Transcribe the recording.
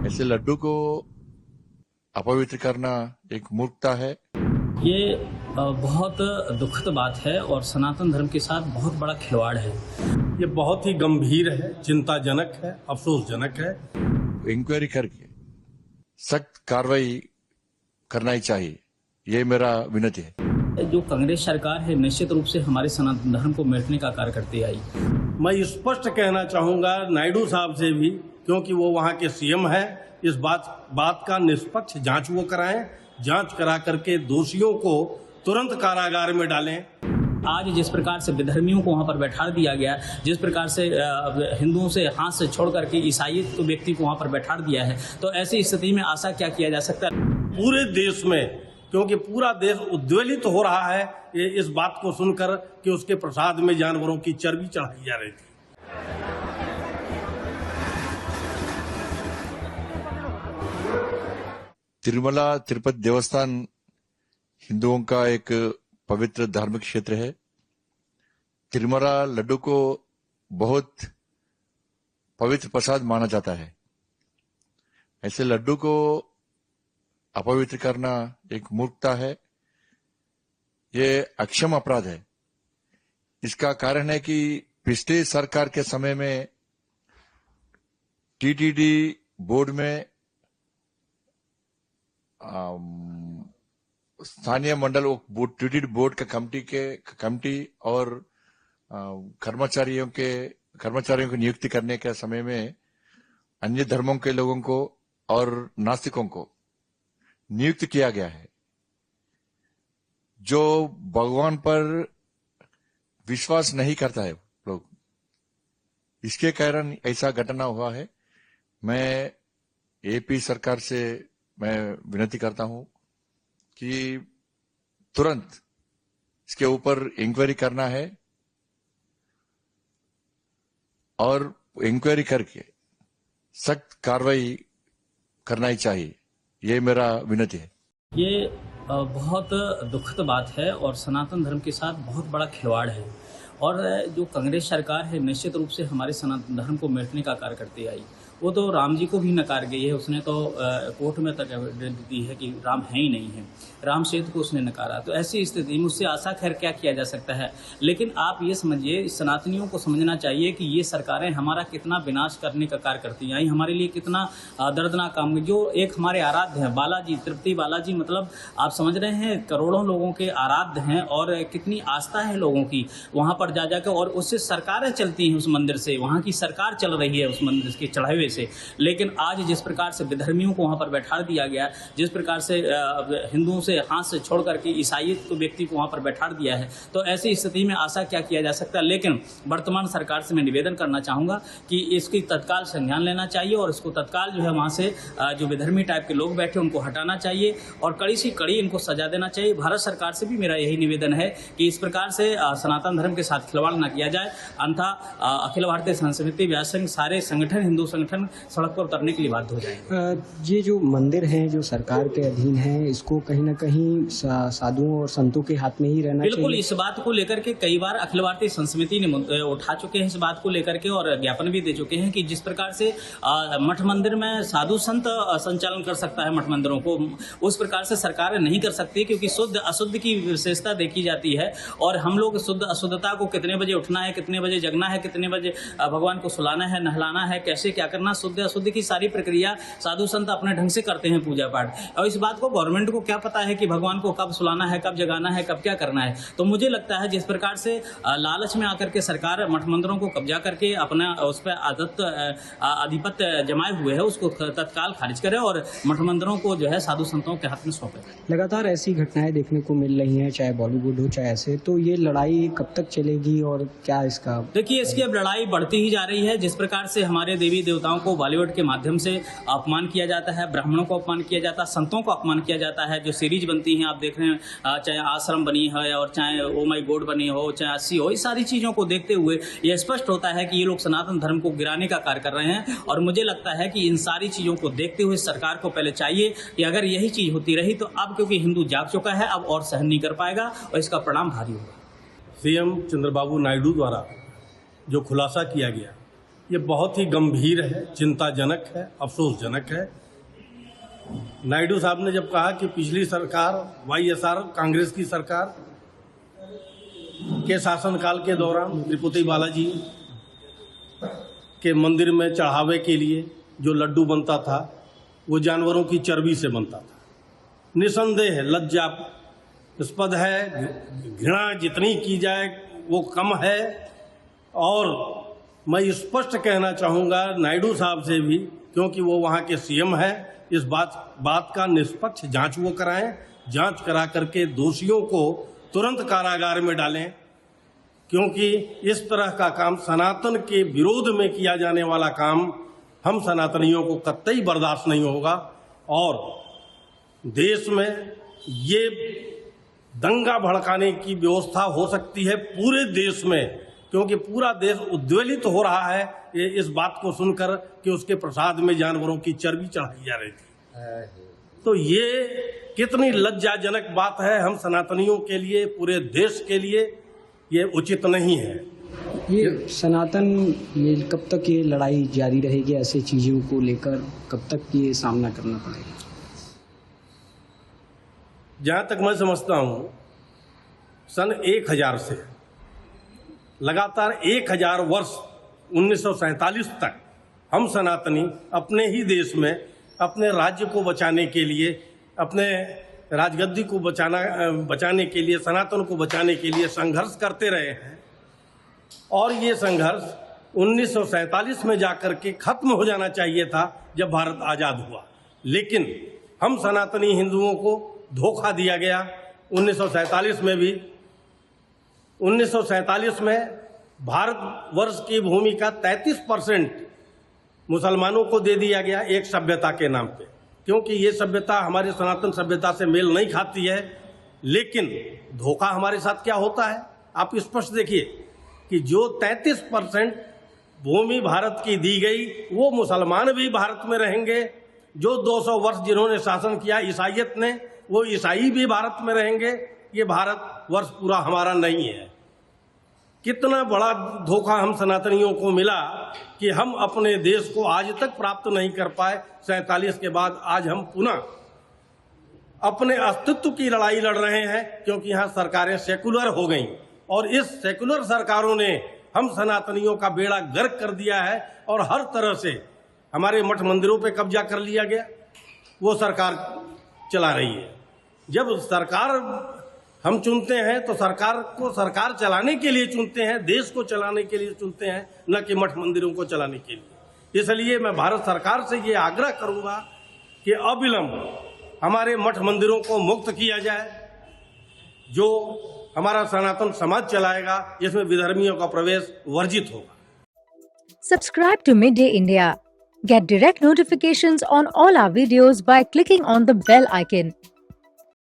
ऐसे लड्डू को अपवित्र करना एक मूर्खता है। ये बहुत दुखद बात है और सनातन धर्म के साथ बहुत बड़ा खिलवाड़ है। ये बहुत ही गंभीर है, चिंताजनक है, अफसोसजनक है। इंक्वायरी करके सख्त कार्रवाई करना ही चाहिए, ये मेरा विनती है। जो कांग्रेस सरकार है निश्चित रूप से हमारे सनातन धर्म को मिटने का कार्य करती आई। मैं स्पष्ट कहना चाहूंगा नायडू साहब से भी, क्योंकि वो वहाँ के सीएम है, इस बात का निष्पक्ष जांच वो कराएं, जांच करा करके दोषियों को तुरंत कारागार में डालें। आज जिस प्रकार से विधर्मियों को वहाँ पर बैठा दिया गया, जिस प्रकार से हिंदुओं से हाथ से छोड़ करके ईसाई व्यक्ति को वहाँ पर बैठा दिया है, तो ऐसी स्थिति में आशा क्या किया जा सकता है। पूरे देश में, क्योंकि पूरा देश उद्वेलित हो रहा है ये इस बात को सुनकर कि उसके प्रसाद में जानवरों की चर्बी चढ़ाई जा रही थी। तिरुमला तिरुपति देवस्थान हिंदुओं का एक पवित्र धार्मिक क्षेत्र है। तिरुमला लड्डू को बहुत पवित्र प्रसाद माना जाता है। ऐसे लड्डू को अपवित्र करना एक मूर्खता है, ये अक्षम अपराध है। इसका कारण है कि पिछले सरकार के समय में टीटीडी बोर्ड में स्थानीय मंडल टीटीडी बोर्ड का कमिटी और कर्मचारियों की नियुक्ति करने के समय में अन्य धर्मों के लोगों को और नास्तिकों को नियुक्त किया गया है। जो भगवान पर विश्वास नहीं करता है लोग, इसके कारण ऐसा घटना हुआ है। मैं एपी सरकार से मैं विनती करता हूं कि तुरंत इसके ऊपर इंक्वायरी करना है और इंक्वायरी करके सख्त कार्रवाई करना ही चाहिए, ये मेरा विनती है। ये बहुत दुखद बात है और सनातन धर्म के साथ बहुत बड़ा खिलवाड़ है और जो कांग्रेस सरकार है निश्चित रूप से हमारे सनातन धर्म को मिटने का कार्य करती आई। वो तो राम जी को भी नकार गई है, उसने तो कोर्ट में तक एविडेंस दी है कि राम है ही नहीं है, राम सेतु को उसने नकारा। तो ऐसी स्थिति में उससे आशा खैर क्या किया जा सकता है। लेकिन आप ये समझिए, सनातनियों को समझना चाहिए कि ये सरकारें हमारा कितना विनाश करने का कार्य करती आई, हमारे लिए कितना दर्दनाक काम। जो एक हमारे आराध्य हैं बालाजी, तिरुपति बालाजी, मतलब आप समझ रहे हैं करोड़ों लोगों के आराध्य हैं और कितनी आस्था है लोगों की वहाँ पर जा जाकर, और उससे सरकारें चलती हैं, उस मंदिर से वहाँ की सरकार चल रही है उस मंदिर के चढ़ावे से। लेकिन आज जिस प्रकार से विधर्मियों को वहां पर बैठा दिया गया, जिस प्रकार से हिंदुओं से हाथ से छोड़ करके ईसाई व्यक्ति को वहां पर बैठा दिया है, तो ऐसी स्थिति में आशा क्या किया जा सकता है। लेकिन वर्तमान सरकार से मैं निवेदन करना चाहूंगा कि इसकी तत्काल संज्ञान लेना चाहिए और इसको तत्काल जो है वहां से जो विधर्मी टाइप के लोग बैठे उनको हटाना चाहिए और कड़ी से कड़ी इनको सजा देना चाहिए। भारत सरकार से भी मेरा यही निवेदन है कि इस प्रकार से सनातन धर्म के साथ खिलवाड़ न किया जाए, अन्यथा अखिल भारतीय संत समिति, व्यास संघ, सारे संगठन, हिंदू संगठन सड़क पर उतरने के लिए बाध्य हो जाएंगे। ये जो मंदिर हैं जो सरकार के अधीन हैं, इसको कहीं ना कहीं साधुओं और संतों के हाथ में ही रहना चाहिए। बिल्कुल, इस बात को लेकर के कई बार अखिल भारतीय संत समिति ने उठा चुके हैं इस बात को लेकर के और ज्ञापन भी दे चुके हैं कि जिस प्रकार से मठ मंदिर में साधु संत संचालन कर सकता है मठ मंदिरों को, उस प्रकार से सरकार नहीं कर सकती, क्योंकि शुद्ध अशुद्ध की विशेषता देखी जाती है और हम लोग शुद्ध अशुद्धता को कितने बजे उठना है, कितने बजे जगना है, कितने बजे भगवान को सुलाना है, नहलाना है, कैसे क्या करना, शुद्ध अशुद्ध की सारी प्रक्रिया साधु संत अपने ढंग से करते हैं पूजा पाठ। और इस बात को गवर्नमेंट को क्या पता है कि भगवान को कब सुलाना है, कब जगाना है, कब क्या करना है। तो मुझे लगता है जिस प्रकार से लालच में आकर के सरकार मठ मंदिरों को कब्जा करके अपना उस पर आधिपत्य जमाए हुए है, उसको तत्काल खारिज करे और मठ मंदिरों को जो है साधु संतों के हाथ में सौंपे। लगातार ऐसी घटनाएं देखने को मिल रही हैं, चाहे बॉलीवुड हो चाहे ऐसे, तो ये लड़ाई कब तक चलेगी और क्या इसका? देखिए, इसकी अब लड़ाई बढ़ती ही जा रही है। जिस प्रकार से हमारे देवी देवताओं को बॉलीवुड के माध्यम से अपमान किया जाता है, ब्राह्मणों को अपमान किया जाता है, संतों को अपमान किया जाता है, जो सीरीज बनती हैं आप देख रहे हैं, चाहे आश्रम बनी है और चाहे ओ माई गॉड बनी हो, चाहे 80 हो, इस सारी चीज़ों को देखते हुए यह स्पष्ट होता है कि ये लोग सनातन धर्म को गिराने का कार्य कर रहे हैं। और मुझे लगता है कि इन सारी चीज़ों को देखते हुए सरकार को पहले चाहिए कि अगर यही चीज़ होती रही तो अब क्योंकि हिंदू जाग चुका है, अब और सहन नहीं कर पाएगा और इसका परिणाम भारी होगा। सीएम चंद्रबाबू नायडू द्वारा जो खुलासा किया गया ये बहुत ही गंभीर है, चिंताजनक है, अफसोसजनक है। नायडू साहब ने जब कहा कि पिछली सरकार वाईएसआर कांग्रेस की सरकार के शासनकाल के दौरान तिरुपति बालाजी के मंदिर में चढ़ावे के लिए जो लड्डू बनता था वो जानवरों की चर्बी से बनता था। निसंदेह लज्जास्पद है, घृणा जितनी की जाए वो कम है। और मैं स्पष्ट कहना चाहूँगा नायडू साहब से भी, क्योंकि वो वहाँ के सीएम हैं, इस बात का निष्पक्ष जांच वो कराएं, जांच करा करके दोषियों को तुरंत कारागार में डालें, क्योंकि इस तरह का काम, सनातन के विरोध में किया जाने वाला काम हम सनातनियों को कतई बर्दाश्त नहीं होगा। और देश में ये दंगा भड़काने की व्यवस्था हो सकती है पूरे देश में, क्योंकि पूरा देश उद्वेलित हो रहा है ये इस बात को सुनकर कि उसके प्रसाद में जानवरों की चर्बी चढ़ाई जा रही थी। तो ये कितनी लज्जाजनक बात है हम सनातनियों के लिए, पूरे देश के लिए ये उचित नहीं है। ये सनातन में कब तक ये लड़ाई जारी रहेगी? ऐसे चीज़ों को लेकर कब तक ये सामना करना पड़ेगा? जहाँ तक मैं समझता हूँ सन 1000 से लगातार 1000 वर्ष 1947 तक हम सनातनी अपने ही देश में अपने राज्य को बचाने के लिए, अपने राजगद्दी को बचाने के लिए, सनातन को बचाने के लिए संघर्ष करते रहे हैं। और ये संघर्ष 1947 में जाकर के खत्म हो जाना चाहिए था जब भारत आज़ाद हुआ, लेकिन हम सनातनी हिंदुओं को धोखा दिया गया। 1947 में भी 1947 में भारतवर्ष की भूमि का 33% मुसलमानों को दे दिया गया एक सभ्यता के नाम पे, क्योंकि ये सभ्यता हमारी सनातन सभ्यता से मेल नहीं खाती है। लेकिन धोखा हमारे साथ क्या होता है आप स्पष्ट देखिए कि जो 33% भूमि भारत की दी गई वो मुसलमान भी भारत में रहेंगे। जो 200 वर्ष जिन्होंने शासन किया ईसाइयत ने, वो ईसाई भी भारत में रहेंगे। ये भारत वर्ष पूरा हमारा नहीं है। कितना बड़ा धोखा हम सनातनियों को मिला कि हम अपने देश को आज तक प्राप्त नहीं कर पाए। 47 के बाद आज हम पुनः अपने अस्तित्व की लड़ाई लड़ रहे हैं, क्योंकि यहाँ सरकारें सेकुलर हो गईं और इस सेकुलर सरकारों ने हम सनातनियों का बेड़ा गर्क कर दिया है और हर तरह से हमारे मठ मंदिरों पे कब्जा कर लिया गया। वो सरकार चला रही है। जब सरकार हम चुनते हैं तो सरकार को सरकार चलाने के लिए चुनते हैं, देश को चलाने के लिए चुनते हैं, न कि मठ मंदिरों को चलाने के लिए। इसलिए मैं भारत सरकार से ये आग्रह करूंगा कि अविलंब हमारे मठ मंदिरों को मुक्त किया जाए। जो हमारा सनातन समाज चलाएगा जिसमें विधर्मियों का प्रवेश वर्जित होगा। Subscribe to Midday India. Get direct notifications on all our videos by clicking on the bell icon.